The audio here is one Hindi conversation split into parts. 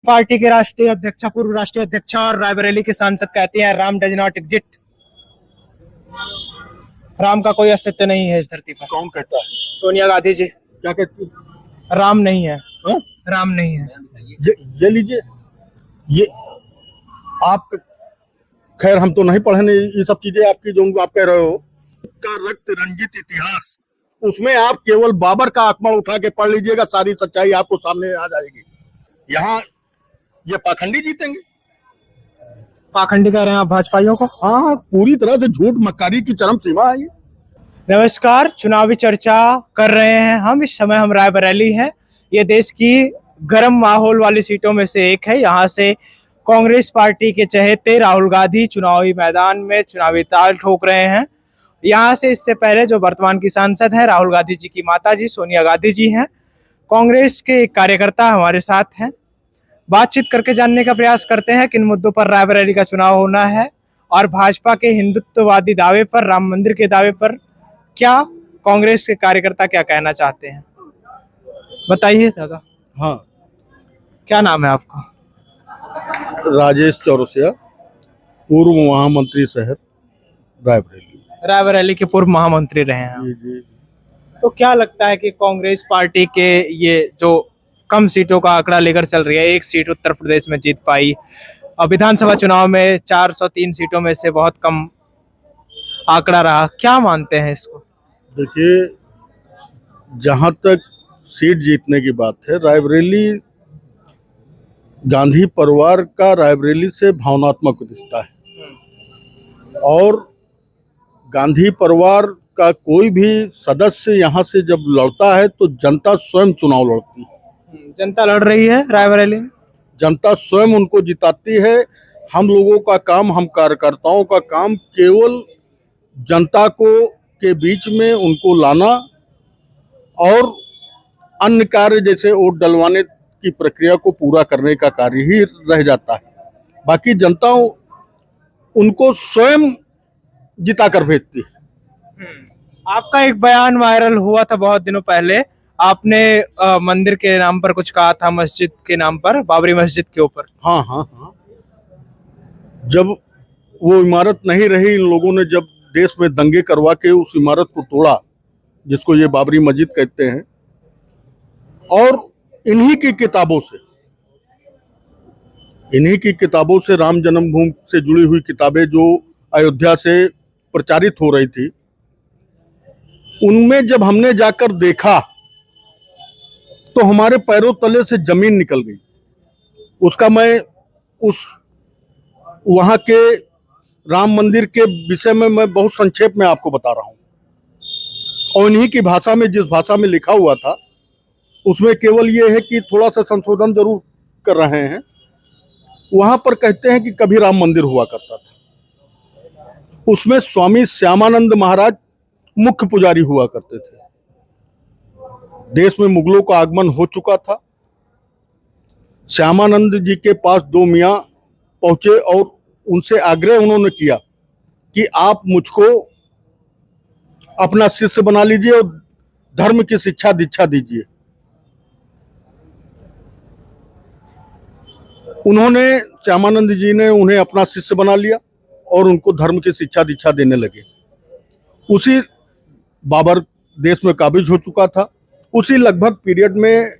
पार्टी के राष्ट्रीय अध्यक्ष, पूर्व राष्ट्रीय अध्यक्ष और रायबरेली के सांसद कहते हैं Ram does not exit. Ram का कोई अस्तित्व नहीं है इस धरती पर। कौन कहता है? सोनिया गांधी जी। क्या कहती है? राम नहीं है। हाँ? राम नहीं है। ये लीजिए, ये आप, खैर हम तो नहीं पढ़े ये सब चीजें आपकी जो आप कह रहे हो का रक्त रंजित इतिहास, उसमें आप केवल बाबर का आत्मा उठा के पढ़ लीजिएगा, सारी सच्चाई आपको सामने आ जाएगी। यहाँ ये पाखंडी जीतेंगे। पाखंडी कह रहे हैं आप भाजपाइयों को? हाँ, पूरी तरह से झूठ मक्कारी की चरम सीमा है ये। नमस्कार, चुनावी चर्चा कर रहे हैं हम। इस समय हम रायबरेली हैं। ये देश की गर्म माहौल वाली सीटों में से एक है। यहाँ से कांग्रेस पार्टी के चहेते राहुल गांधी चुनावी मैदान में चुनावी ताल ठोक रहे हैं। यहाँ से इससे पहले जो वर्तमान की सांसद हैं, राहुल गांधी जी की माता जी सोनिया गांधी जी हैं। कांग्रेस के एक कार्यकर्ता हमारे साथ हैं। बातचीत करके जानने का प्रयास करते हैं किन मुद्दों पर रायबरेली का चुनाव होना है और भाजपा के हिंदुत्ववादी दावे पर, राम मंदिर के दावे पर क्या कांग्रेस के कार्यकर्ता क्या कहना चाहते हैं। बताइए दादा। हाँ, क्या नाम है आपका? राजेश चौरसिया, पूर्व महामंत्री शहर रायबरेली। रायबरेली के पूर्व महामंत्री रहे हैं। जी जी। तो क्या लगता है कि कांग्रेस पार्टी के ये जो कम सीटों का आंकड़ा लेकर चल रही है, एक सीट उत्तर प्रदेश में जीत पाई, और विधानसभा चुनाव में 403 सीटों में से बहुत कम आंकड़ा रहा, क्या मानते हैं इसको? देखिए, जहां तक सीट जीतने की बात है, रायबरेली गांधी परिवार का रायबरेली से भावनात्मक रिश्ता है और गांधी परिवार का कोई भी सदस्य यहाँ से जब लड़ता है तो जनता स्वयं चुनाव लड़ती है। जनता लड़ रही है रायबरेली में, जनता स्वयं उनको जिताती है। हम लोगों का काम, हम कार्यकर्ताओं का काम केवल जनता को के बीच में उनको लाना और अन्य कार्य जैसे वोट डलवाने की प्रक्रिया को पूरा करने का कार्य ही रह जाता है। बाकी जनता उनको स्वयं जिता कर भेजती है। आपका एक बयान वायरल हुआ था बहुत दिनों पहले। आपने मंदिर के नाम पर कुछ कहा था, मस्जिद के नाम पर, बाबरी मस्जिद के ऊपर। हाँ हाँ हाँ, जब वो इमारत नहीं रही, इन लोगों ने जब देश में दंगे करवा के उस इमारत को तोड़ा जिसको ये बाबरी मस्जिद कहते हैं, और इन्हीं की किताबों से राम जन्मभूमि से जुड़ी हुई किताबें जो अयोध्या से प्रचारित हो रही थी, उनमें जब हमने जाकर देखा तो हमारे पैरों तले से जमीन निकल गई। उसका मैं वहां के राम मंदिर के विषय में मैं बहुत संक्षेप में आपको बता रहा हूं, और इन्हीं की भाषा में, जिस भाषा में लिखा हुआ था, उसमें केवल ये है कि थोड़ा सा संशोधन जरूर कर रहे हैं। वहां पर कहते हैं कि कभी राम मंदिर हुआ करता था, उसमें स्वामी श्यामानंद महाराज मुख्य पुजारी हुआ करते थे। देश में मुगलों का आगमन हो चुका था। श्यामानंद जी के पास दो मियाँ पहुंचे और उनसे आग्रह उन्होंने किया कि आप मुझको अपना शिष्य बना लीजिए और धर्म की शिक्षा दीक्षा दीजिए। उन्होंने, श्यामानंद जी ने उन्हें अपना शिष्य बना लिया और उनको धर्म की शिक्षा दीक्षा देने लगे। उसी बाबर देश में काबिज हो चुका था। उसी लगभग पीरियड में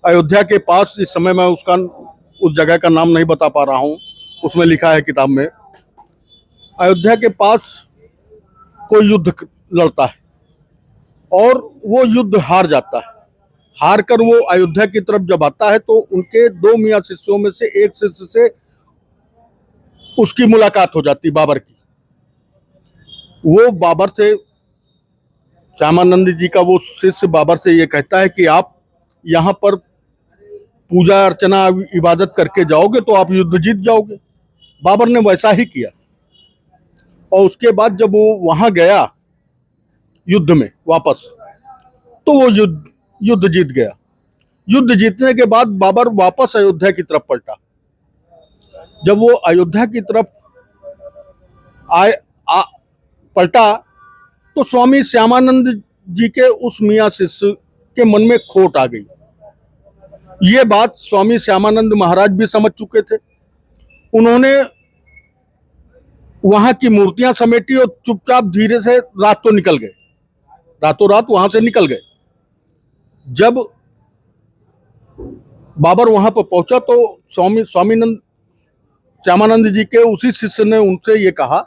अयोध्या के पास, इस समय मैं उस जगह का नाम नहीं बता पा रहा हूँ, उसमें लिखा है किताब में, अयोध्या के पास कोई युद्ध लड़ता है और वो युद्ध हार जाता है। हार कर वो अयोध्या की तरफ जब आता है तो उनके दो मियाँ शिष्यों में से एक शिष्य से उसकी मुलाकात हो जाती, बाबर की। वो बाबर से, श्यामानंद जी का वो शिष्य बाबर से ये कहता है कि आप यहाँ पर पूजा अर्चना इबादत करके जाओगे तो आप युद्ध जीत जाओगे। बाबर ने वैसा ही किया और उसके बाद जब वो वहां गया युद्ध में वापस, तो वो युद्ध जीत गया। युद्ध जीतने के बाद बाबर वापस अयोध्या की तरफ पलटा। जब वो अयोध्या की तरफ पलटा तो स्वामी श्यामानंद जी के उस मियाँ शिष्य के मन में खोट आ गई ये बात स्वामी श्यामानंद महाराज भी समझ चुके थे। उन्होंने वहां की मूर्तियां समेटी और चुपचाप धीरे से रात को निकल गए, रातों रात वहां से निकल गए। जब बाबर वहां पर पहुंचा तो स्वामीनंद श्यामानंद जी के उसी शिष्य ने उनसे ये कहा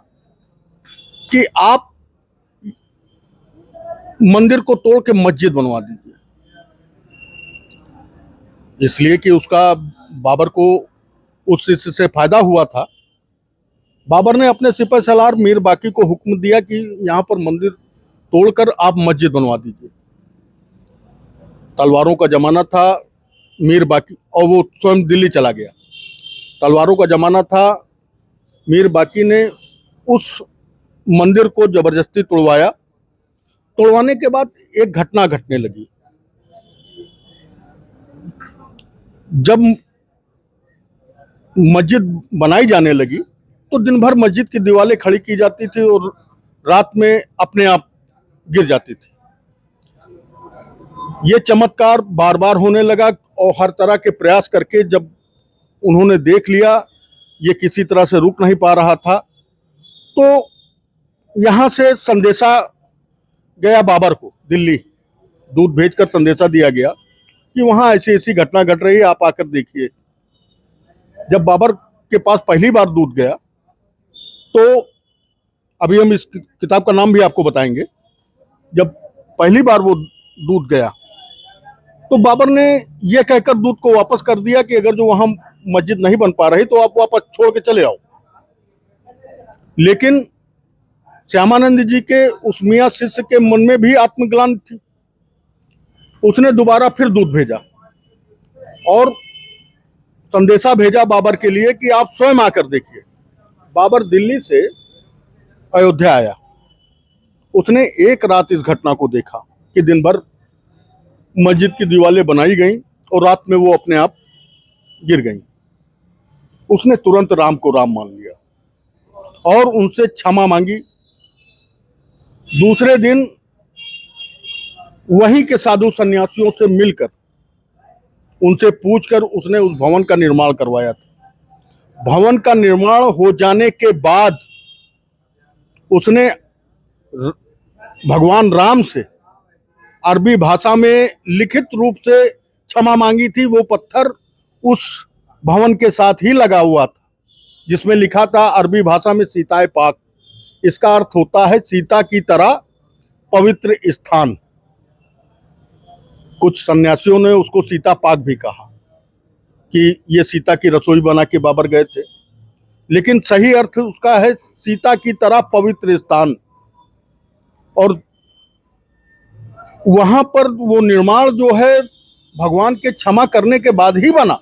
कि आप मंदिर को तोड़ के मस्जिद बनवा दीजिए, इसलिए कि उसका बाबर को उस शिष्य से फायदा हुआ था। बाबर ने अपने सिपह सलार मीर बाकी को हुक्म दिया कि यहाँ पर मंदिर तोड़कर आप मस्जिद बनवा दीजिए। तलवारों का जमाना था, मीर बाकी, और वो स्वयं दिल्ली चला गया। तलवारों का जमाना था, मीर बाकी ने उस मंदिर को जबरदस्ती तोड़वाया। तोड़वाने के बाद एक घटना घटने लगी। जब मस्जिद बनाई जाने लगी तो दिन भर मस्जिद की दीवारें खड़ी की जाती थी और रात में अपने आप गिर जाती थी। ये चमत्कार बार बार होने लगा और हर तरह के प्रयास करके जब उन्होंने देख लिया ये किसी तरह से रुक नहीं पा रहा था, तो यहाँ से संदेशा गया बाबर को, दिल्ली दूध भेजकर संदेशा दिया गया कि वहाँ ऐसी ऐसी घटना घट रही है, आप आकर देखिए। जब बाबर के पास पहली बार दूध गया तो अभी हम इस किताब का नाम भी आपको बताएंगे। जब पहली बार वो दूध गया तो बाबर ने यह कहकर दूध को वापस कर दिया कि अगर जो वहां मस्जिद नहीं बन पा रही तो आप वापस छोड़ के चले आओ। लेकिन श्यामानंद जी के उस मियां शिष्य के मन में भी आत्मग्लानि थी। उसने दोबारा फिर दूध भेजा और संदेशा भेजा बाबर के लिए कि आप स्वयं आकर देखिए। बाबर दिल्ली से अयोध्या आया। उसने एक रात इस घटना को देखा कि दिन भर मस्जिद की दीवारें बनाई गईं और रात में वो अपने आप गिर गईं। उसने तुरंत राम को राम मान लिया और उनसे क्षमा मांगी। दूसरे दिन वहीं के साधु सन्यासियों से मिलकर उनसे पूछकर उसने उस भवन का निर्माण करवाया था। भवन का निर्माण हो जाने के बाद उसने भगवान राम से अरबी भाषा में लिखित रूप से क्षमा मांगी थी। वो पत्थर उस भवन के साथ ही लगा हुआ था जिसमें लिखा था अरबी भाषा में सीताए पाक। इसका अर्थ होता है सीता की तरह पवित्र स्थान। कुछ सन्यासियों ने उसको सीता पाक भी कहा कि ये सीता की रसोई बना के बाबर गए थे, लेकिन सही अर्थ उसका है सीता की तरह पवित्र स्थान। और वहां पर वो निर्माण जो है भगवान के क्षमा करने के बाद ही बना।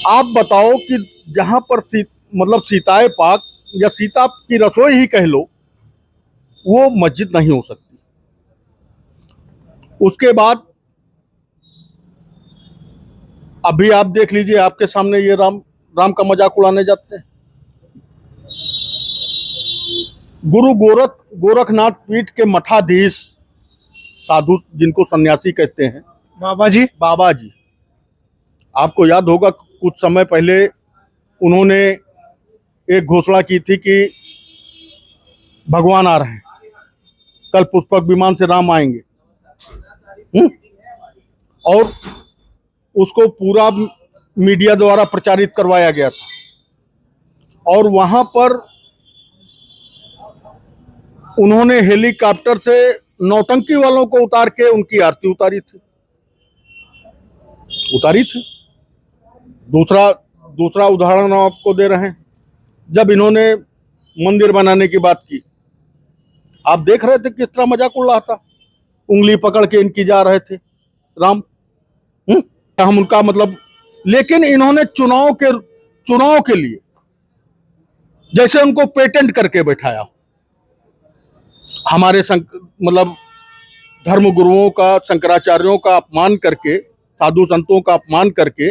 आप बताओ कि जहां पर मतलब सीताए पाक या सीता की रसोई ही कह लो, वो मस्जिद नहीं हो सकती। उसके बाद अभी आप देख लीजिए, आपके सामने ये राम का मजाक उड़ाने जाते हैं। गुरु गोरखनाथ पीठ के मठाधीश साधु, जिनको सन्यासी कहते हैं, बाबा जी, आपको याद होगा कुछ समय पहले उन्होंने एक घोषणा की थी कि भगवान आ रहे हैं, कल पुष्पक विमान से राम आएंगे। और उसको पूरा मीडिया द्वारा प्रचारित करवाया गया था और वहां पर उन्होंने हेलीकॉप्टर से नौटंकी वालों को उतार के उनकी आरती उतारी थी। दूसरा उदाहरण आपको दे रहे हैं। जब इन्होंने मंदिर बनाने की बात की, आप देख रहे थे किस तरह मजाक उड़ रहा था। उंगली पकड़ के इनकी जा रहे थे राम, हम उनका मतलब। लेकिन इन्होंने चुनाव के लिए जैसे उनको पेटेंट करके बैठाया। हमारे मतलब धर्म गुरुओं का, शंकराचार्यों का अपमान करके, साधु संतों का अपमान करके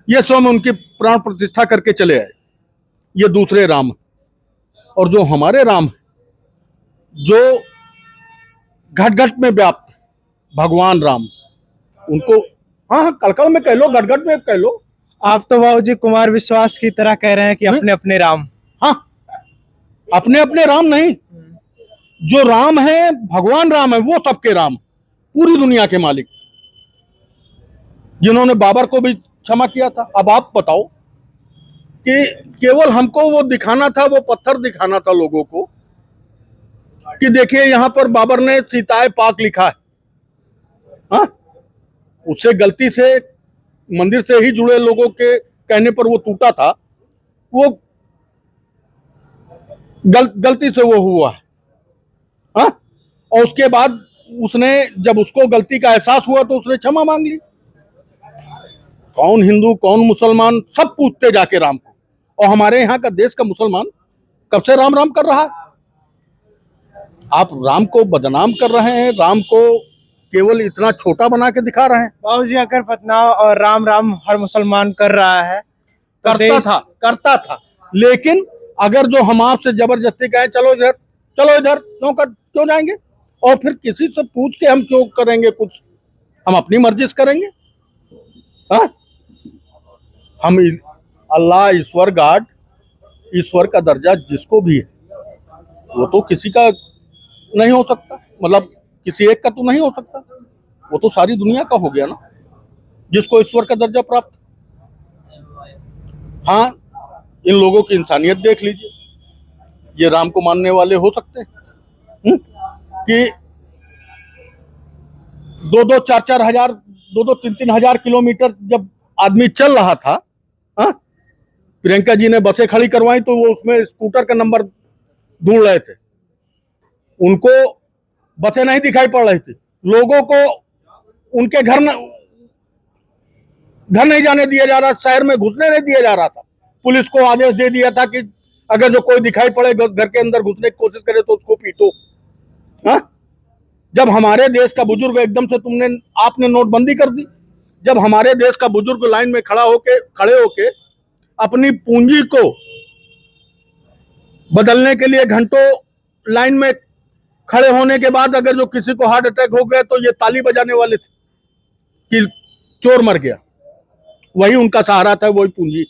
ये स्वयं उनकी प्राण प्रतिष्ठा करके चले आए। ये दूसरे राम। और जो हमारे राम, जो घट घट में व्याप्त भगवान राम, उनको हाँ हाँ कलकल में कह लो, घट घट में कह लो। आप तो बाबूजी कुमार विश्वास की तरह कह रहे हैं कि अपने अपने राम। हाँ, अपने अपने राम नहीं, जो राम है भगवान राम है, वो सबके राम, पूरी दुनिया के मालिक, जिन्होंने बाबर को भी क्षमा किया था। अब आप बताओ कि केवल हमको वो दिखाना था, वो पत्थर दिखाना था लोगों को कि देखिए यहां पर बाबर ने सीताए पाक लिखा है। हाँ, उससे गलती से मंदिर से ही जुड़े लोगों के कहने पर वो टूटा था, वो गलती से वो हुआ है। हाँ, और उसके बाद उसने जब उसको गलती का एहसास हुआ तो उसने क्षमा मांग ली। कौन हिंदू कौन मुसलमान सब पूछते जाके राम को, और हमारे यहाँ का देश का मुसलमान कब से राम राम कर रहा है। आप राम को बदनाम कर रहे हैं, राम को केवल इतना छोटा बना के दिखा रहे हैं। बाबूजी अगर बदनाम और राम राम हर मुसलमान कर रहा है तो करता था, लेकिन अगर जो हम आपसे जबरदस्ती कहें चलो इधर क्यों जाएंगे, और फिर किसी से पूछ के हम क्यों करेंगे कुछ, हम अपनी मर्जी से करेंगे। हाँ, हम अल्लाह ईश्वर गॉड, ईश्वर का दर्जा जिसको भी है वो तो किसी का नहीं हो सकता, मतलब किसी एक का तो नहीं हो सकता, वो तो सारी दुनिया का हो गया ना जिसको ईश्वर का दर्जा प्राप्त। हाँ, इन लोगों की इंसानियत देख लीजिए, ये राम को मानने वाले हो सकते हैं कि 2-4 हजार 2-3 हजार किलोमीटर जब आदमी चल रहा था, हाँ, प्रियंका जी ने बसें खड़ी करवाई तो वो उसमें स्कूटर का नंबर ढूंढ रहे थे, उनको बसें नहीं दिखाई पड़ रही थी, लोगों को उनके घर नहीं जाने दिया जा रहा, शहर में घुसने नहीं दिया जा रहा था। पुलिस को आदेश दे दिया था कि अगर जो कोई दिखाई पड़े घर के अंदर घुसने की कोशिश करे तो उसको पीटो। हाँ, जब हमारे देश का बुजुर्ग एकदम से आपने नोटबंदी कर दी, जब हमारे देश का बुजुर्ग लाइन में खड़े होके अपनी पूंजी को बदलने के लिए घंटों लाइन में खड़े होने के बाद अगर जो किसी को हार्ट अटैक हो गया तो ये ताली बजाने वाले थे कि चोर मर गया, वही उनका सहारा था, वही पूंजी।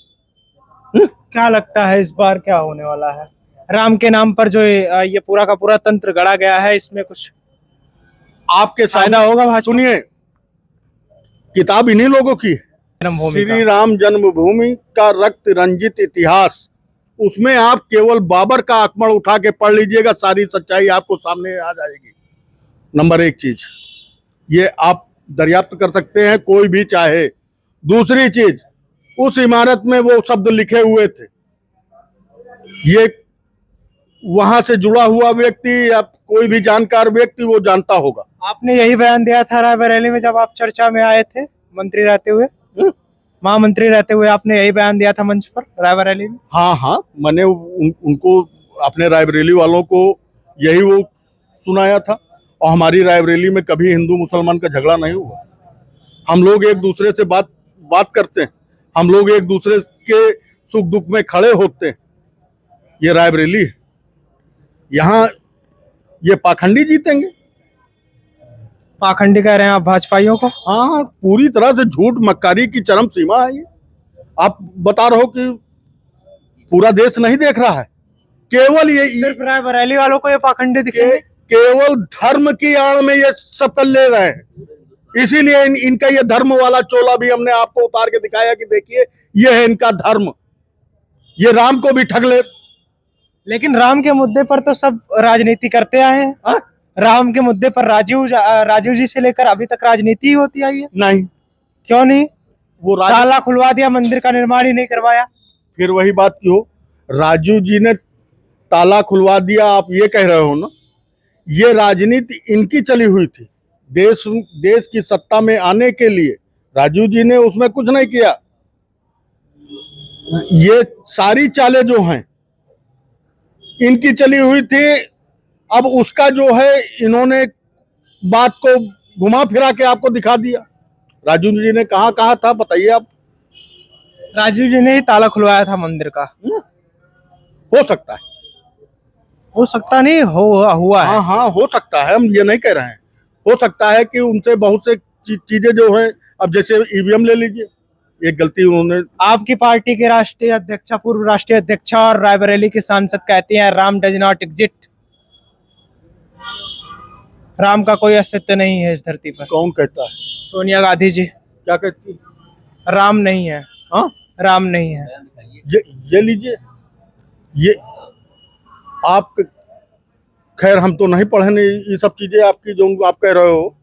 क्या लगता है इस बार क्या होने वाला है? राम के नाम पर जो ये पूरा का पूरा तंत्र गढ़ा गया है, इसमें कुछ आपके फायदा होगा? सुनिए, किताब इन्हीं लोगों की श्री राम जन्मभूमि का रक्त रंजित इतिहास, उसमें आप केवल बाबर का आक्रमण उठा के पढ़ लीजिएगा, सारी सच्चाई आपको सामने आ जाएगी। नंबर 1 चीज ये आप दरियाफ्त कर सकते हैं, कोई भी चाहे। दूसरी चीज, उस इमारत में वो शब्द लिखे हुए थे, ये वहां से जुड़ा हुआ व्यक्ति या कोई भी जानकार व्यक्ति वो जानता होगा। आपने यही बयान दिया था रायबरेली में जब आप चर्चा में आए थे, मंत्री रहते हुए, महामंत्री रहते हुए आपने यही बयान दिया था मंच पर रायबरेली में? हाँ, मैंने उनको अपने रायबरेली वालों को यही वो सुनाया था, और हमारी रायबरेली में कभी हिंदू मुसलमान का झगड़ा नहीं हुआ। हम लोग एक दूसरे से बात करते हैं, हम लोग एक दूसरे के सुख दुख में खड़े होते हैं। ये रायबरेली है, यहाँ ये पाखंडी जीतेंगे। पाखंडी कह रहे हैं आप भाजपाइयों को? हाँ, पूरी तरह से झूठ मक्कारी की चरम सीमा है ये। आप बता रहे हो कि पूरा देश नहीं देख रहा है, केवल ये सिर्फ रायबरेली वालों को ये पाखंडी दिखेंगे? केवल धर्म की आड़ में ये सब कर ले रहे हैं, इसीलिए इनका ये धर्म वाला चोला भी हमने आपको उतार के दिखाया कि देखिए ये है इनका धर्म, ये राम को भी ठग ले। लेकिन राम के मुद्दे पर तो सब राजनीति करते आए हैं। राम के मुद्दे पर राजीव जी से लेकर अभी तक राजनीति ही होती आई है। नहीं, क्यों नहीं? वो ताला खुलवा दिया, मंदिर का निर्माण ही नहीं करवाया। फिर वही बात क्यों, राजीव जी ने ताला खुलवा दिया, आप ये कह रहे हो ना, ये राजनीति इनकी चली हुई थी। देश की सत्ता में आने के लिए राजीव जी ने उसमें कुछ नहीं किया। ये सारी चालें जो हैं इनकी चली हुई थी। अब उसका जो है इन्होंने बात को घुमा फिरा के आपको दिखा दिया। राजीव जी ने कहा था बताइए आप? राजीव जी ने ही ताला खुलवाया था मंदिर का। हो सकता है, हो सकता नहीं हुआ है। हाँ हाँ, हो सकता है, हम ये नहीं कह रहे हैं। हो सकता है कि उनसे बहुत से चीजें जो है, अब जैसे ईवीएम ले लीजिए, एक गलती उन्होंने। आपकी पार्टी के राष्ट्रीय अध्यक्षा, पूर्व राष्ट्रीय अध्यक्षा और रायबरेली की सांसद कहती हैं Ram does not exit, Ram का कोई अस्तित्व नहीं है इस धरती पर। कौन कहता है? सोनिया गांधी जी। क्या कहती है? राम नहीं है, हाँ, राम नहीं है। ये लीजिए, ये आप, खैर हम तो नहीं पढ़े नहीं ये सब चीजें आपकी जो आप कह रहे हो,